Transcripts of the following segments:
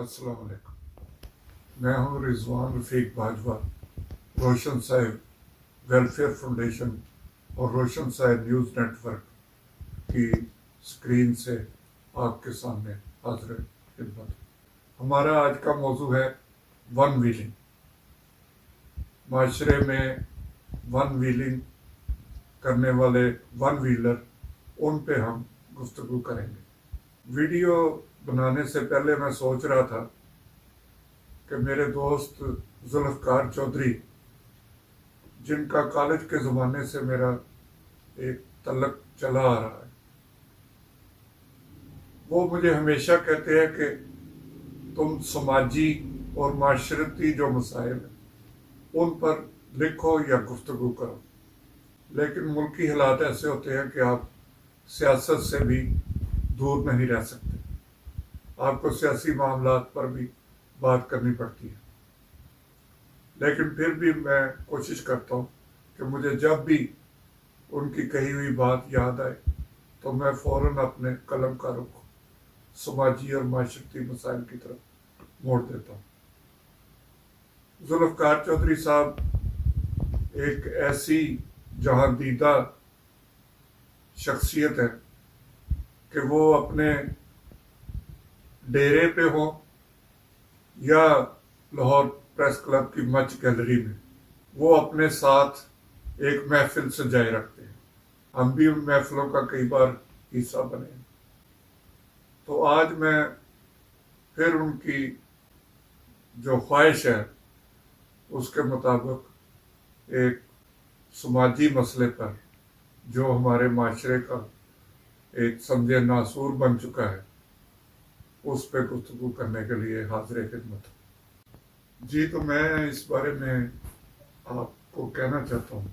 السلام علیکم، میں ہوں رضوان رفیق باجوہ، روشن صاحب ویلفیئر فاؤنڈیشن اور روشن صاحب نیوز نیٹ ورک کی اسکرین سے آپ کے سامنے حاضر خدمت۔ ہمارا آج کا موضوع ہے ون ویلنگ۔ معاشرے میں ون ویلنگ کرنے والے ون ویلر، ان پہ ہم گفتگو کریں گے۔ ویڈیو بنانے سے پہلے میں سوچ رہا تھا کہ میرے دوست ذوالفقار چودھری، جن کا کالج کے زمانے سے میرا ایک تعلق چلا آ رہا ہے، وہ مجھے ہمیشہ کہتے ہیں کہ تم سماجی اور معاشرتی جو مسائل ہیں ان پر لکھو یا گفتگو کرو، لیکن ملکی حالات ایسے ہوتے ہیں کہ آپ سیاست سے بھی دور نہیں رہ سکتے، آپ کو سیاسی معاملات پر بھی بات کرنی پڑتی ہے۔ لیکن پھر بھی میں کوشش کرتا ہوں کہ مجھے جب بھی ان کی کہی ہوئی بات یاد آئے تو میں فوراً اپنے قلم کا رخ سماجی اور معاشرتی مسائل کی طرف موڑ دیتا ہوں۔ ذوالفقار چودھری صاحب ایک ایسی جہاں دیدہ شخصیت ہے کہ وہ اپنے ڈیرے پہ ہوں یا لاہور پریس کلب کی مچ گیلری میں، وہ اپنے ساتھ ایک محفل سجائے رکھتے ہیں۔ ہم بھی ان محفلوں کا کئی بار حصہ بنے ہیں۔ تو آج میں پھر ان کی جو خواہش ہے اس کے مطابق ایک سماجی مسئلے پر جو ہمارے معاشرے کا ایک سمجھے ناسور بن چکا ہے، اس پہ گفتگو کرنے کے لیے حاضر خدمت ہوں۔ جی، تو میں اس بارے میں آپ کو کہنا چاہتا ہوں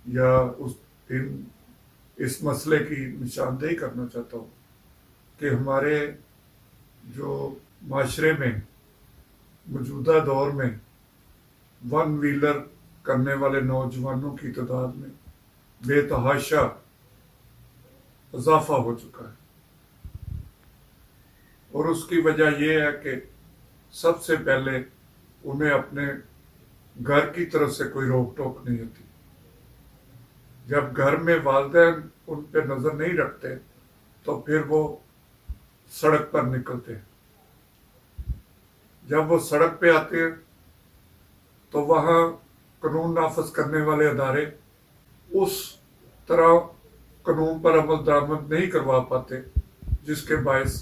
یا اس مسئلے کی نشاندہی کرنا چاہتا ہوں کہ ہمارے جو معاشرے میں موجودہ دور میں ون ویلر کرنے والے نوجوانوں کی تعداد میں بے تحاشا اضافہ ہو چکا ہے، اور اس کی وجہ یہ ہے کہ سب سے پہلے انہیں اپنے گھر کی طرف سے کوئی روک ٹوک نہیں ہوتی۔ جب گھر میں والدین ان پہ نظر نہیں رکھتے تو پھر وہ سڑک پر نکلتے ہیں۔ جب وہ سڑک پہ آتے ہیں تو وہاں قانون نافذ کرنے والے ادارے اس طرح قانون پر عمل درآمد نہیں کروا پاتے جس کے باعث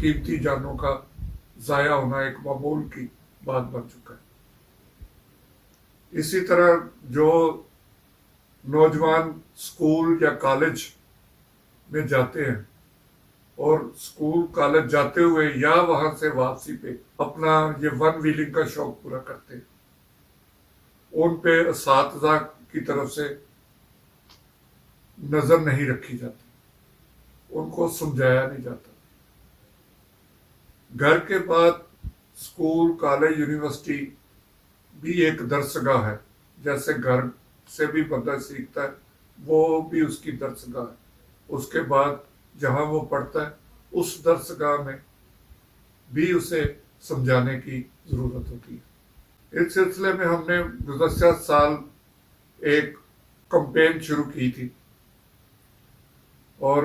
قیمتی جانوں کا ضائع ہونا ایک معمول کی بات بن چکا ہے۔ اسی طرح جو نوجوان اسکول یا کالج میں جاتے ہیں اور اسکول کالج جاتے ہوئے یا وہاں سے واپسی پہ اپنا یہ ون ویلنگ کا شوق پورا کرتے ہیں، ان پہ اساتذہ کی طرف سے نظر نہیں رکھی جاتی، ان کو سمجھایا نہیں جاتا۔ گھر کے بعد اسکول، کالج، یونیورسٹی بھی ایک درسگاہ ہے۔ جیسے گھر سے بھی بندہ سیکھتا ہے، وہ بھی اس کی درسگاہ ہے۔ اس کے بعد جہاں وہ پڑھتا ہے اس درسگاہ میں بھی اسے سمجھانے کی ضرورت ہوتی ہے۔ اس سلسلے میں ہم نے گزشتہ سال ایک کمپین شروع کی تھی، اور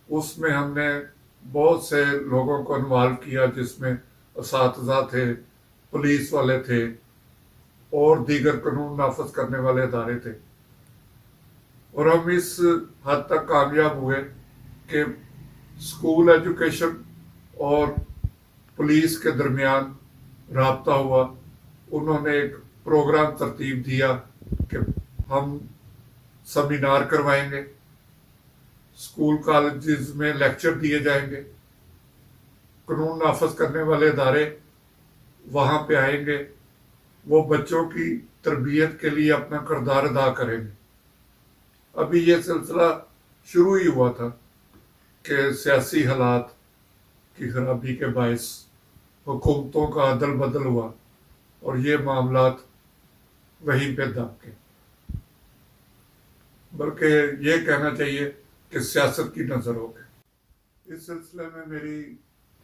اس میں ہم نے بہت سے لوگوں کو انوالو کیا، جس میں اساتذہ تھے، پولیس والے تھے اور دیگر قانون نافذ کرنے والے ادارے تھے، اور ہم اس حد تک کامیاب ہوئے کہ اسکول ایجوکیشن اور پولیس کے درمیان رابطہ ہوا۔ انہوں نے ایک پروگرام ترتیب دیا کہ ہم سیمینار کروائیں گے، اسکول کالجز میں لیکچر دیے جائیں گے، قانون نافذ کرنے والے ادارے وہاں پہ آئیں گے، وہ بچوں کی تربیت کے لیے اپنا کردار ادا کریں گے۔ ابھی یہ سلسلہ شروع ہی ہوا تھا کہ سیاسی حالات کی خرابی کے باعث حکومتوں کا عدل بدل ہوا اور یہ معاملات وہیں پہ دب گئے۔ بلکہ یہ کہنا چاہیے کہ سیاست کی نظر ہو گئی۔ اس سلسلے میں میری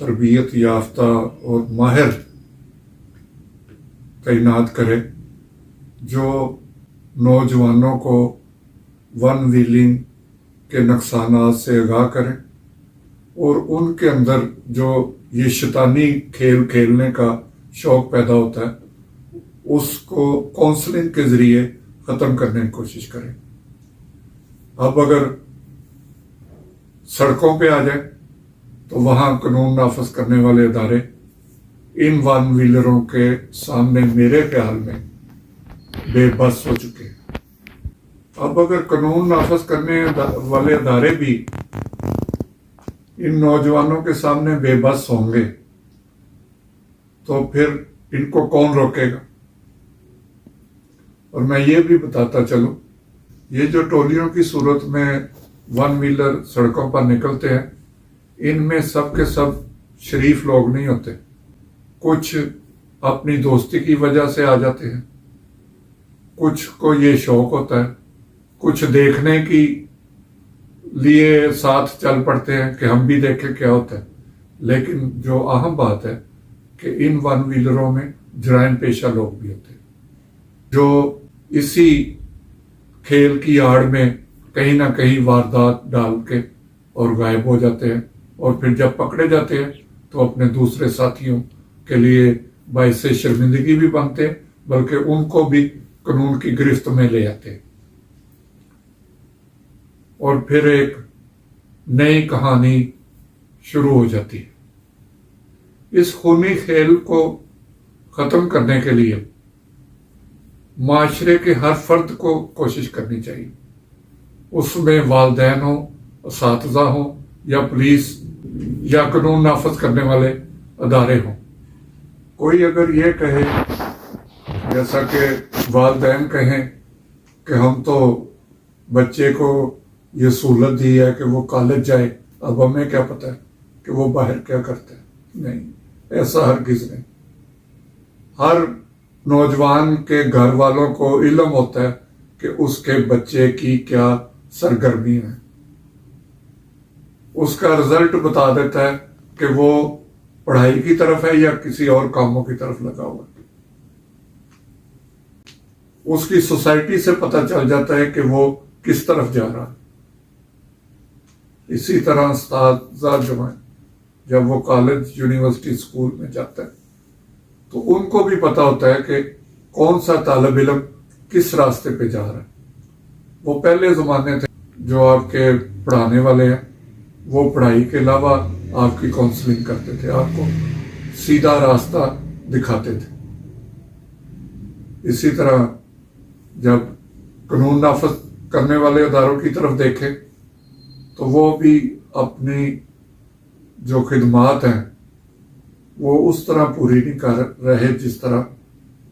تربیت یافتہ اور ماہر تعینات کرے جو نوجوانوں کو ون ویلنگ کے نقصانات سے آگاہ کریں اور ان کے اندر جو یہ شیطانی کھیل کھیلنے کا شوق پیدا ہوتا ہے اس کو کونسلنگ کے ذریعے ختم کرنے کی کوشش کریں۔ اب اگر سڑکوں پہ آ جائیں تو وہاں قانون نافذ کرنے والے ادارے ان ون ویلروں کے سامنے میرے خیال میں بے بس ہو چکے ہیں۔ اب اگر قانون نافذ کرنے والے ادارے بھی ان نوجوانوں کے سامنے بے بس ہوں گے تو پھر ان کو کون روکے گا؟ اور میں یہ بھی بتاتا چلوں، یہ جو ٹولیوں کی صورت میں ون ویلر سڑکوں پر نکلتے ہیں ان میں سب کے سب شریف لوگ نہیں ہوتے، کچھ اپنی دوستی کی وجہ سے آ جاتے ہیں، کچھ کو یہ شوق ہوتا ہے، کچھ دیکھنے کی لیے ساتھ چل پڑتے ہیں کہ ہم بھی دیکھیں کیا ہوتا ہے۔ لیکن جو اہم بات ہے کہ ان ون ویلروں میں جرائم پیشہ لوگ بھی ہوتے ہیں جو اسی کھیل کی آڑ میں کہیں نہ کہیں واردات ڈال کے اور غائب ہو جاتے ہیں، اور پھر جب پکڑے جاتے ہیں تو اپنے دوسرے ساتھیوں کے لیے باعث شرمندگی بھی بنتے ہیں، بلکہ ان کو بھی قانون کی گرفت میں لے آتے ہیں، اور پھر ایک نئی کہانی شروع ہو جاتی ہے۔ اس خونی کھیل کو ختم کرنے کے لیے معاشرے کے ہر فرد کو کوشش کرنی چاہیے، اس میں والدین ہوں، اساتذہ ہوں، یا پولیس یا قانون نافذ کرنے والے ادارے ہوں۔ کوئی اگر یہ کہے جیسا کہ والدین کہیں کہ ہم تو بچے کو یہ سہولت دی ہے کہ وہ کالج جائے، اب ہمیں کیا پتہ ہے کہ وہ باہر کیا کرتے ہیں؟ نہیں، ایسا ہرگز نہیں۔ ہر نوجوان کے گھر والوں کو علم ہوتا ہے کہ اس کے بچے کی کیا سرگرمی ہے، اس کا رزلٹ بتا دیتا ہے کہ وہ پڑھائی کی طرف ہے یا کسی اور کاموں کی طرف لگا ہوا ہے۔ اس کی سوسائٹی سے پتہ چل جاتا ہے کہ وہ کس طرف جا رہا ہے۔ اسی طرح اساتذہ جو ہیں جب وہ کالج یونیورسٹی اسکول میں جاتا ہے تو ان کو بھی پتہ ہوتا ہے کہ کون سا طالب علم کس راستے پہ جا رہا ہے۔ وہ پہلے زمانے تھے جو آپ کے پڑھانے والے ہیں، وہ پڑھائی کے علاوہ آپ کی کاؤنسلنگ کرتے تھے، آپ کو سیدھا راستہ دکھاتے تھے۔ اسی طرح جب قانون نافذ کرنے والے اداروں کی طرف دیکھیں تو وہ بھی اپنی جو خدمات ہیں وہ اس طرح پوری نہیں کر رہے جس طرح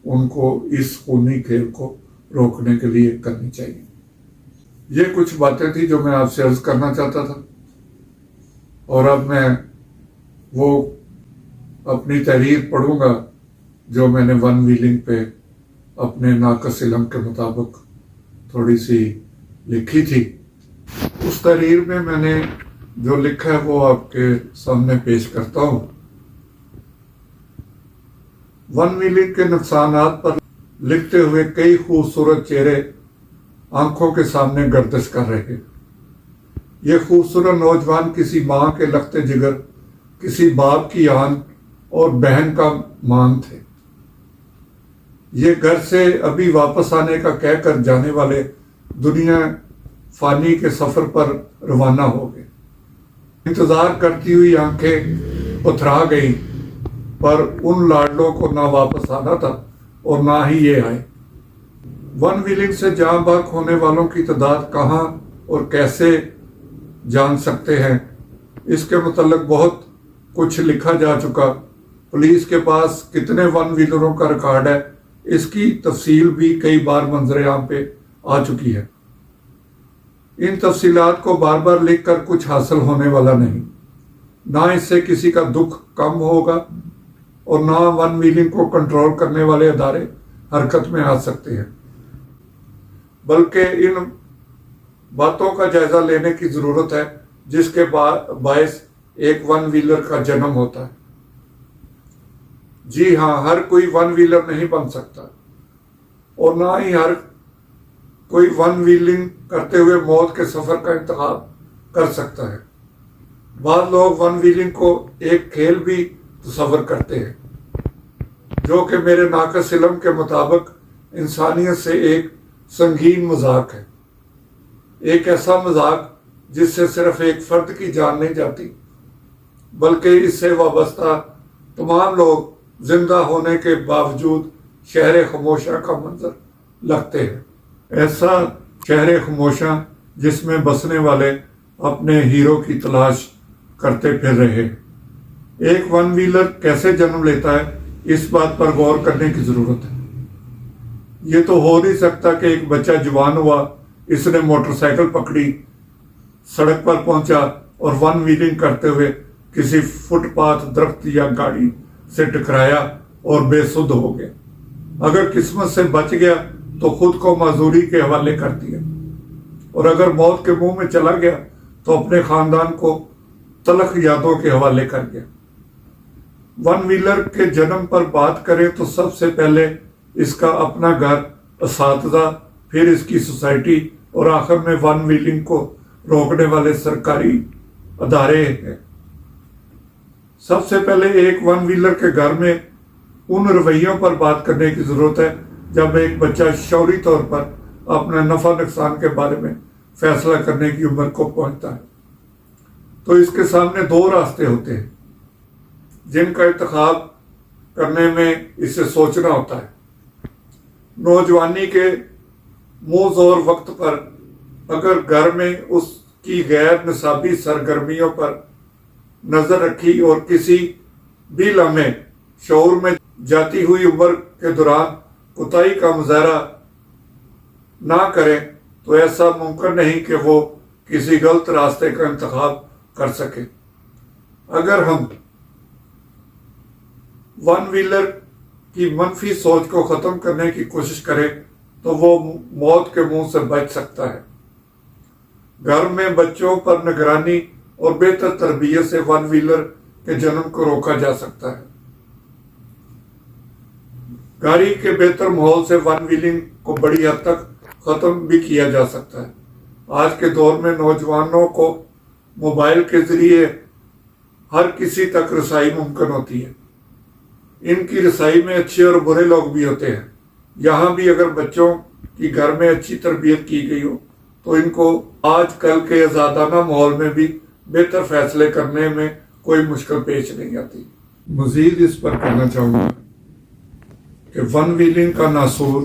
ان کو اس خونی کھیل کو روکنے کے لیے کرنی چاہیے۔ یہ کچھ باتیں تھیں جو میں آپ سے عرض کرنا چاہتا تھا، اور اب میں وہ اپنی تحریر پڑھوں گا جو میں نے ون ویلنگ پہ اپنے ناقص علم کے مطابق تھوڑی سی لکھی تھی۔ اس تحریر میں نے جو لکھا ہے وہ آپ کے سامنے پیش کرتا ہوں۔ ون ویلنگ کے نقصانات پر لکھتے ہوئے کئی خوبصورت چہرے آنکھوں کے سامنے گردش کر رہے ہیں۔ یہ خوبصورت نوجوان کسی ماں کے لخت جگر، کسی باپ کی آن اور بہن کا مان تھے۔ یہ گھر سے ابھی واپس آنے کا کہہ کر جانے والے دنیا فانی کے سفر پر روانہ ہو گئے۔ انتظار کرتی ہوئی آنکھیں پتھرا گئیں، پر ان لاڈلوں کو نہ واپس آنا تھا اور نہ ہی یہ آئے۔ ون ویلنگ سے جاں بحق ہونے والوں کی تعداد کہاں اور کیسے جان سکتے ہیں، اس کے متعلق بہت کچھ لکھا جا چکا۔ پولیس کے پاس کتنے ون ویلروں کا ریکارڈ ہے، اس کی تفصیل بھی کئی بار منظر عام پہ آ چکی ہے۔ ان تفصیلات کو بار بار لکھ کر کچھ حاصل ہونے والا نہیں، نہ اس سے کسی کا دکھ کم ہوگا اور نہ ون ویلنگ کو کنٹرول کرنے والے ادارے حرکت میں آ سکتے ہیں، بلکہ ان باتوں کا جائزہ لینے کی ضرورت ہے جس کے باعث ایک ون ویلر کا جنم ہوتا ہے۔ جی ہاں، ہر کوئی ون ویلر نہیں بن سکتا، اور نہ ہی ہر کوئی ون ویلنگ کرتے ہوئے موت کے سفر کا انتخاب کر سکتا ہے۔ بعض لوگ ون ویلنگ کو ایک کھیل بھی تصور کرتے ہیں، جو کہ میرے ناقص علم کے مطابق انسانیت سے ایک سنگین مذاق ہے، ایک ایسا مذاق جس سے صرف ایک فرد کی جان نہیں جاتی، بلکہ اس سے وابستہ تمام لوگ زندہ ہونے کے باوجود شہر خاموشاں کا منظر لگتے ہیں۔ ایسا شہر خاموشاں جس میں بسنے والے اپنے ہیرو کی تلاش کرتے پھر رہے۔ ایک ون ویلر کیسے جنم لیتا ہے، اس بات پر غور کرنے کی ضرورت ہے۔ یہ تو ہو نہیں سکتا کہ ایک بچہ جوان ہوا، اس نے موٹر سائیکل پکڑی، سڑک پر پہنچا اور ون ویلنگ کرتے ہوئے کسی فٹ پاتھ، درخت یا گاڑی سے ٹکرایا اور بے سدھ ہو گیا۔ اگر قسمت سے بچ گیا تو خود کو معذوری کے حوالے کر دیا، اور اگر موت کے منہ میں چلا گیا تو اپنے خاندان کو تلخ یادوں کے حوالے کر گیا۔ ون ویلر کے جنم پر بات کریں تو سب سے پہلے اس کا اپنا گھر، اساتذہ، پھر اس کی سوسائٹی، اور آخر میں ون ویلنگ کو روکنے والے سرکاری ادارے ہیں۔ سب سے پہلے ایک ون ویلر کے گھر میں ان رویوں پر بات کرنے کی ضرورت ہے جب ایک بچہ شعوری طور پر اپنے نفع نقصان کے بارے میں فیصلہ کرنے کی عمر کو پہنچتا ہے، تو اس کے سامنے دو راستے ہوتے ہیں جن کا انتخاب کرنے میں اسے سوچنا ہوتا ہے۔ نوجوانی کے منہ زور وقت پر اگر گھر میں اس کی غیر نصابی سرگرمیوں پر نظر رکھی اور کسی بھی لمحے شعور میں جاتی ہوئی عمر کے دوران کوتاہی کا مظاہرہ نہ کرے تو ایسا ممکن نہیں کہ وہ کسی غلط راستے کا انتخاب کر سکے۔ اگر ہم ون ویلر کی منفی سوچ کو ختم کرنے کی کوشش کریں تو وہ موت کے منہ سے بچ سکتا ہے۔ گھر میں بچوں پر نگرانی اور بہتر تربیت سے ون ویلر کے جنم کو روکا جا سکتا ہے۔ گھر کے بہتر ماحول سے ون ویلنگ کو بڑی حد تک ختم بھی کیا جا سکتا ہے۔ آج کے دور میں نوجوانوں کو موبائل کے ذریعے ہر کسی تک رسائی ممکن ہوتی ہے۔ ان کی رسائی میں اچھے اور برے لوگ بھی ہوتے ہیں۔ یہاں بھی اگر بچوں کی گھر میں اچھی تربیت کی گئی ہو تو ان کو آج کل کے آزادانہ ماحول میں بھی بہتر فیصلے کرنے میں کوئی مشکل پیش نہیں آتی۔ مزید اس پر کہنا چاہوں گا کہ ون ویلنگ کا ناسور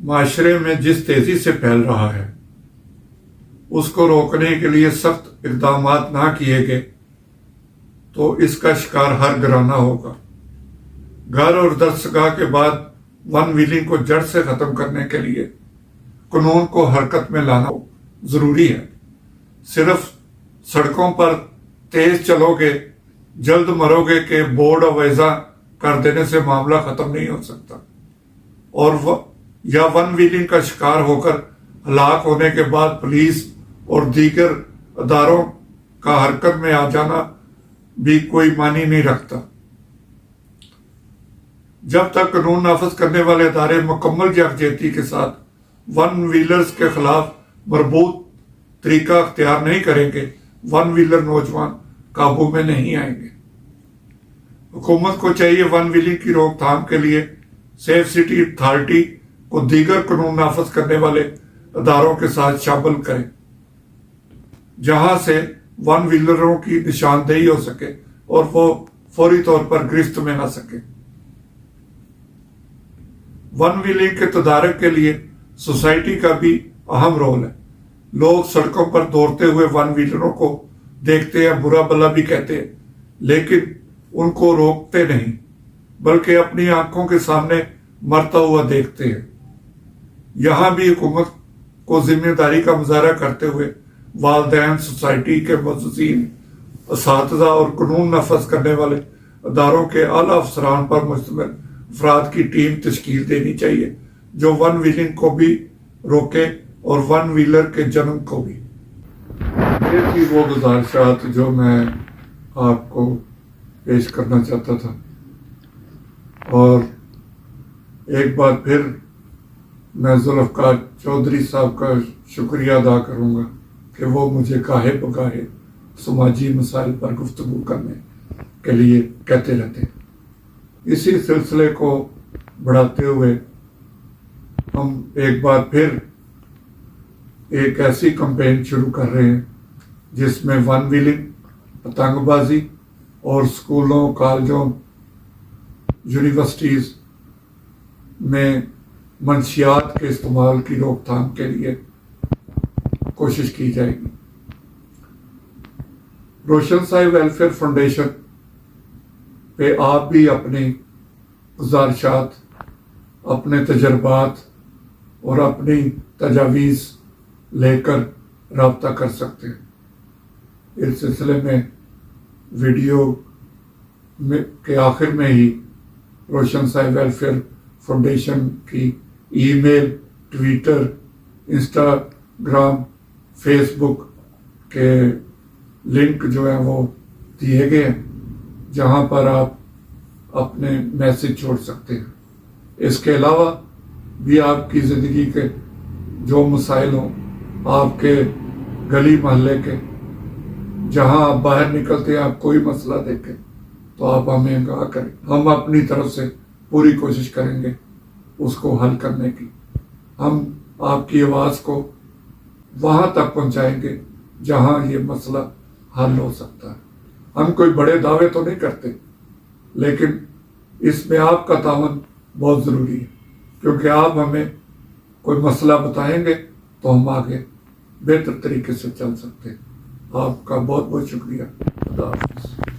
معاشرے میں جس تیزی سے پھیل رہا ہے، اس کو روکنے کے لیے سخت اقدامات نہ کیے گئے تو اس کا شکار ہر گھرانہ ہوگا۔ گھر اور درسگاہ کے بعد ون ویلنگ کو جڑ سے ختم کرنے کے لیے قانون کو حرکت میں لانا ضروری ہے۔ صرف سڑکوں پر تیز چلو گے، جلد مرو گے کہ بورڈ اویزا کر دینے سے معاملہ ختم نہیں ہو سکتا، یا ون ویلنگ کا شکار ہو کر ہلاک ہونے کے بعد پولیس اور دیگر اداروں کا حرکت میں آ جانا بھی کوئی معنی نہیں رکھتا۔ جب تک قانون نافذ کرنے والے ادارے مکمل یکجہتی کے ساتھ ون ویلرز کے خلاف مربوط طریقہ اختیار نہیں کریں گے، ون ویلر نوجوان قابو میں نہیں آئیں گے۔ حکومت کو چاہیے ون ویلنگ کی روک تھام کے لیے سیف سٹی اتھارٹی کو دیگر قانون نافذ کرنے والے اداروں کے ساتھ شامل کریں، جہاں سے ون ویلروں کی نشاندہی ہو سکے اور وہ فوری طور پر گرفت میں آ سکے۔ ون ویلنگ کے تدارک کے لیے سوسائٹی کا بھی اہم رول ہے۔ لوگ سڑکوں پر دوڑتے ہوئے ون ویلروں کو دیکھتے ہیں، برا بھلا بھی کہتے ہیں، لیکن ان کو روکتے نہیں، بلکہ اپنی آنکھوں کے سامنے مرتا ہوا دیکھتے ہیں۔ یہاں بھی حکومت کو ذمہ داری کا مظاہرہ کرتے ہوئے والدین، سوسائٹی کے معززین، اساتذہ اور قانون نافذ کرنے والے اداروں کے اعلیٰ افسران پر مشتمل افراد کی ٹیم تشکیل دینی چاہیے جو ون ویلنگ کو بھی روکے اور ون ویلر کے جنم کو بھی۔ یہ تھی وہ گزارشات جو میں آپ کو پیش کرنا چاہتا تھا، اور ایک بار پھر میں ذوالفقار چودھری صاحب کا شکریہ ادا کروں گا کہ وہ مجھے گاہے بگاہے سماجی مسائل پر گفتگو کرنے کے لیے کہتے رہتے ہیں۔ اسی سلسلے کو بڑھاتے ہوئے ہم ایک بار پھر ایک ایسی کمپین شروع کر رہے ہیں جس میں ون ویلنگ، پتنگ بازی اور اسکولوں، کالجوں، یونیورسٹیز میں منشیات کے استعمال کی روک تھام کے لیے کوشش کی جائے گی۔ روشن سائی ویلفیئر فاؤنڈیشن پہ آپ بھی اپنی گزارشات، اپنے تجربات اور اپنی تجاویز لے کر رابطہ کر سکتے ہیں۔ اس سلسلے میں ویڈیو کے آخر میں ہی روشن سائی ویلفیئر فاؤنڈیشن کی ای میل، ٹویٹر، انسٹاگرام، فیس بک کے لنک جو ہیں وہ دیے گئے ہیں، جہاں پر آپ اپنے میسج چھوڑ سکتے ہیں۔ اس کے علاوہ بھی آپ کی زندگی کے جو مسائل ہوں، آپ کے گلی محلے کے، جہاں آپ باہر نکلتے ہیں آپ کوئی مسئلہ دیکھیں تو آپ ہمیں آگاہ کریں، ہم اپنی طرف سے پوری کوشش کریں گے اس کو حل کرنے کی۔ ہم آپ کی آواز کو وہاں تک پہنچائیں گے جہاں یہ مسئلہ حل ہو سکتا ہے۔ ہم کوئی بڑے دعوے تو نہیں کرتے، لیکن اس میں آپ کا تعاون بہت ضروری ہے، کیونکہ آپ ہمیں کوئی مسئلہ بتائیں گے تو ہم آگے بہتر طریقے سے چل سکتے ہیں۔ آپ کا بہت بہت شکریہ۔ خدا حافظ۔